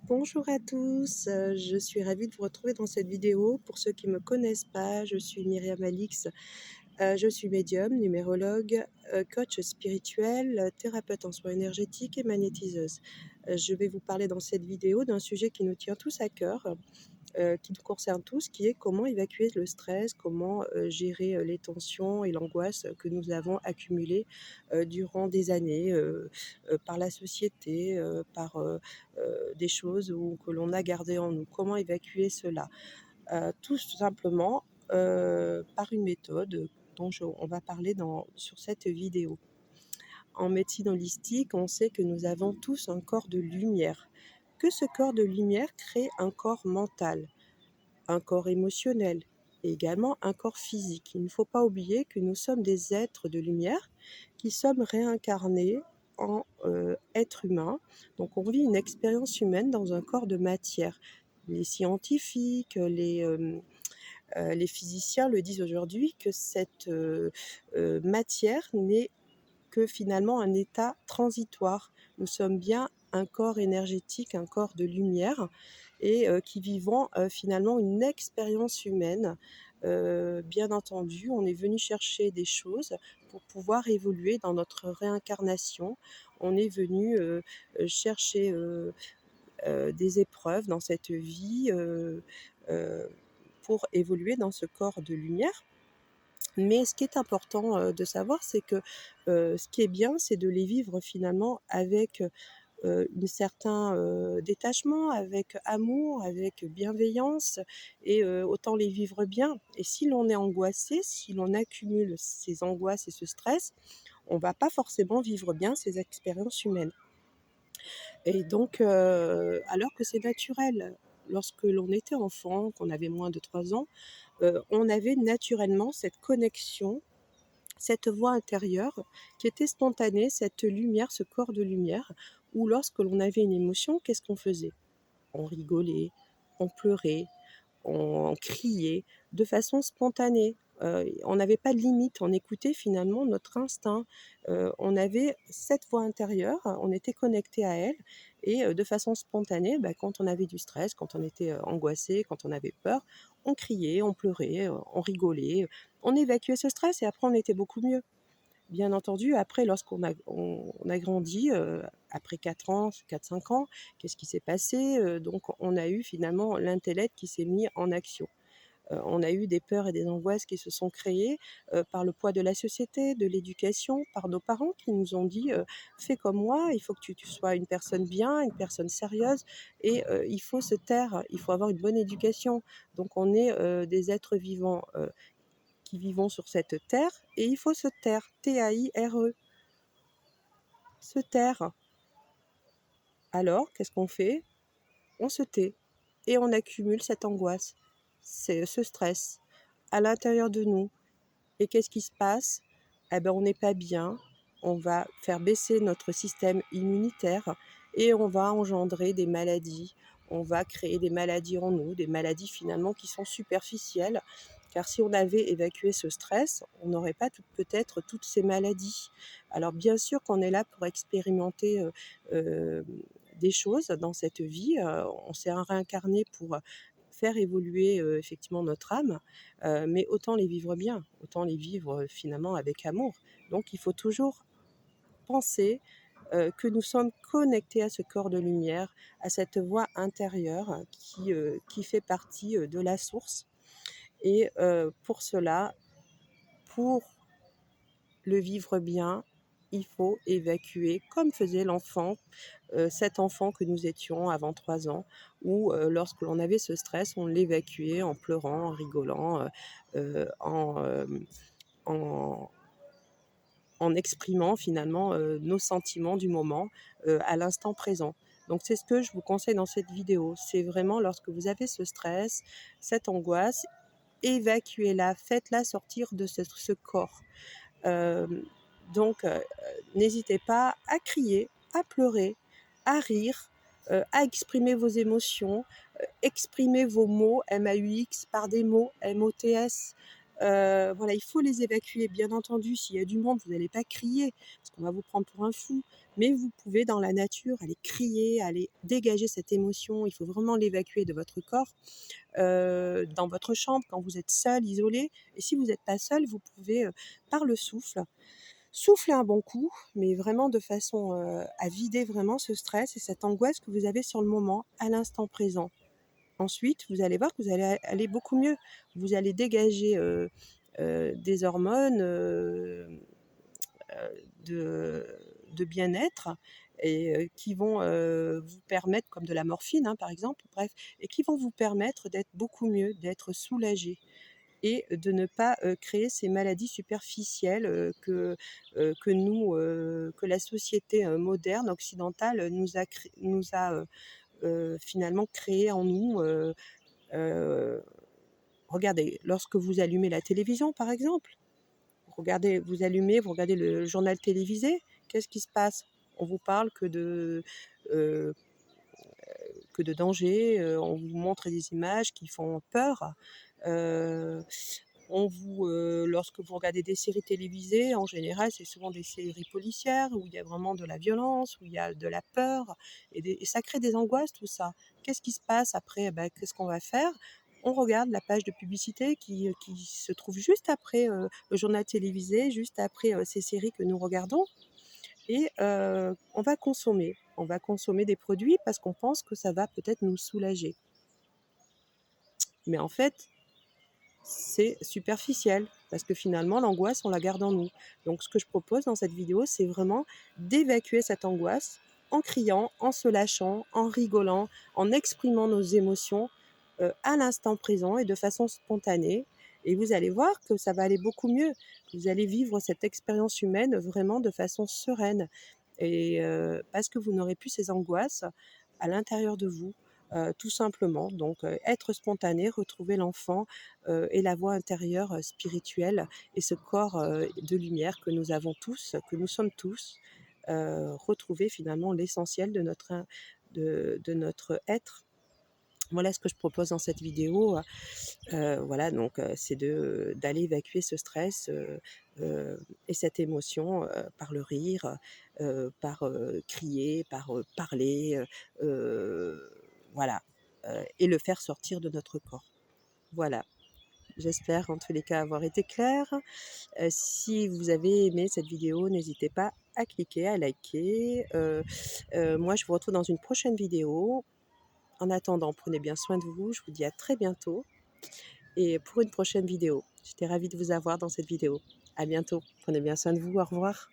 Bonjour à tous, je suis ravie de vous retrouver dans cette vidéo. Pour ceux qui ne me connaissent pas, je suis Myriam Alix, je suis médium, numérologue, coach spirituel, thérapeute en soins énergétiques et magnétiseuse. Je vais vous parler dans cette vidéo d'un sujet qui nous tient tous à cœur, qui nous concerne tous, qui est comment évacuer le stress, comment, gérer, les tensions et l'angoisse que nous avons accumulées, durant des années, par la société, par, des choses que l'on a gardées en nous. Comment évacuer cela? Tout simplement, par une méthode dont on va parler sur cette vidéo. En médecine holistique, on sait que nous avons tous un corps de lumière, que ce corps de lumière crée un corps mental, un corps émotionnel et également un corps physique. Il ne faut pas oublier que nous sommes des êtres de lumière qui sommes réincarnés en êtres humains. Donc on vit une expérience humaine dans un corps de matière. Les scientifiques, les physiciens le disent aujourd'hui que cette matière n'est que finalement un état transitoire. Nous sommes bien un corps énergétique, un corps de lumière et qui vivons finalement une expérience humaine. Bien entendu, on est venu chercher des choses pour pouvoir évoluer dans notre réincarnation. On est venu chercher des épreuves dans cette vie pour évoluer dans ce corps de lumière. Mais ce qui est important, de savoir, c'est que, ce qui est bien, c'est de les vivre finalement avec, un certain, détachement, avec amour, avec bienveillance et autant les vivre bien. Et si l'on est angoissé, si l'on accumule ces angoisses et ce stress, on va pas forcément vivre bien ces expériences humaines. Et donc, alors que c'est naturel. Lorsque l'on était enfant, qu'on avait moins de 3 ans, on avait naturellement cette connexion, cette voix intérieure qui était spontanée, cette lumière, ce corps de lumière, où lorsque l'on avait une émotion, qu'est-ce qu'on faisait? On rigolait, on pleurait, on criait de façon spontanée. On n'avait pas de limite, on écoutait finalement notre instinct. On avait cette voix intérieure, on était connecté à elle et de façon spontanée, quand on avait du stress, quand on était, angoissé, quand on avait peur, on criait, on pleurait, on rigolait, on évacuait ce stress et après on était beaucoup mieux. Bien entendu, après lorsqu'on a grandi, après 4 ans, 4-5 ans, qu'est-ce qui s'est passé? Donc on a eu finalement l'intellect qui s'est mis en action. On a eu des peurs et des angoisses qui se sont créées, par le poids de la société, de l'éducation, par nos parents qui nous ont dit, «Fais comme moi, il faut que tu sois une personne bien, une personne sérieuse et il faut se taire, il faut avoir une bonne éducation». Donc on est, des êtres vivants, qui vivons sur cette terre et il faut se taire, Taire, se taire. Alors, qu'est-ce qu'on fait? On se tait et on accumule cette angoisse, ce stress à l'intérieur de nous. Et qu'est-ce qui se passe? Eh ben, on n'est pas bien, on va faire baisser notre système immunitaire et on va engendrer des maladies. On va créer des maladies en nous, des maladies finalement qui sont superficielles. Car si on avait évacué ce stress, on n'aurait pas peut-être toutes ces maladies. Alors bien sûr qu'on est là pour expérimenter euh, des choses dans cette vie. On s'est réincarné pour faire évoluer effectivement notre âme, mais autant les vivre bien, autant les vivre finalement avec amour. Donc il faut toujours penser que nous sommes connectés à ce corps de lumière, à cette voix intérieure qui fait partie de la source. Et pour cela, pour le vivre bien, il faut évacuer comme faisait l'enfant, cet enfant que nous étions avant 3 ans, où lorsque l'on avait ce stress, on l'évacuait en pleurant, en rigolant, en en exprimant finalement, nos sentiments du moment, à l'instant présent. Donc c'est ce que je vous conseille dans cette vidéo. C'est vraiment lorsque vous avez ce stress, cette angoisse, évacuez-la, faites-la sortir de ce corps. Hem, donc n'hésitez pas à crier, à pleurer, à rire, à exprimer vos émotions, exprimer vos mots MAUX par des mots MOTS. Voilà, il faut les évacuer. Bien entendu, s'il y a du monde, vous n'allez pas crier parce qu'on va vous prendre pour un fou, mais vous pouvez dans la nature aller crier, aller dégager cette émotion. Il faut vraiment l'évacuer de votre corps, dans votre chambre quand vous êtes seul, isolé, et si vous n'êtes pas seul, vous pouvez, par le souffle, souffler un bon coup, mais vraiment de façon, à vider vraiment ce stress et cette angoisse que vous avez sur le moment, à l'instant présent. Ensuite, vous allez voir que vous allez aller beaucoup mieux. Vous allez dégager, des hormones, de bien-être, et qui vont, vous permettre, comme de la morphine, hein, par exemple, bref, et qui vont vous permettre d'être beaucoup mieux, d'être soulagé et de ne pas, créer ces maladies superficielles, que nous, que la société, moderne occidentale nous a, finalement créées en nous. Regardez, lorsque vous allumez la télévision, par exemple, vous regardez le journal télévisé, qu'est-ce qui se passe? On vous parle heu, que de dangers, on vous montre des images qui font peur. Heu, Lorsque vous regardez des séries télévisées, en général, c'est souvent des séries policières où il y a vraiment de la violence, où il y a de la peur, et ça crée des angoisses, tout ça. Qu'est-ce qui se passe après? Bah, qu'est-ce qu'on va faire? On regarde la page de publicité qui se trouve juste après, le journal télévisé, juste après, ces séries que nous regardons, et on va consommer. On va consommer des produits parce qu'on pense que ça va peut-être nous soulager. Mais en fait, c'est superficiel parce que finalement l'angoisse, on la garde en nous. Donc ce que je propose dans cette vidéo, c'est vraiment d'évacuer cette angoisse en criant, en se lâchant, en rigolant, en exprimant nos émotions, à l'instant présent et de façon spontanée, et vous allez voir que ça va aller beaucoup mieux. Vous allez vivre cette expérience humaine vraiment de façon sereine, et parce que vous n'aurez plus ces angoisses à l'intérieur de vous, tout simplement. Donc être spontané, retrouver l'enfant, et la voix intérieure, spirituelle, et ce corps, de lumière que nous avons tous, que nous sommes tous, retrouver finalement l'essentiel de notre être. Voilà ce que je propose dans cette vidéo, voilà, donc c'est d'aller évacuer ce stress, et cette émotion, par le rire, par, crier, par, parler, voilà, et le faire sortir de notre corps. Voilà, j'espère en tous les cas avoir été claire. Si vous avez aimé cette vidéo, n'hésitez pas à cliquer, à liker. Moi je vous retrouve dans une prochaine vidéo. En attendant, prenez bien soin de vous, je vous dis à très bientôt, et pour une prochaine vidéo. J'étais ravie de vous avoir dans cette vidéo. À bientôt. Prenez bien soin de vous. Au revoir.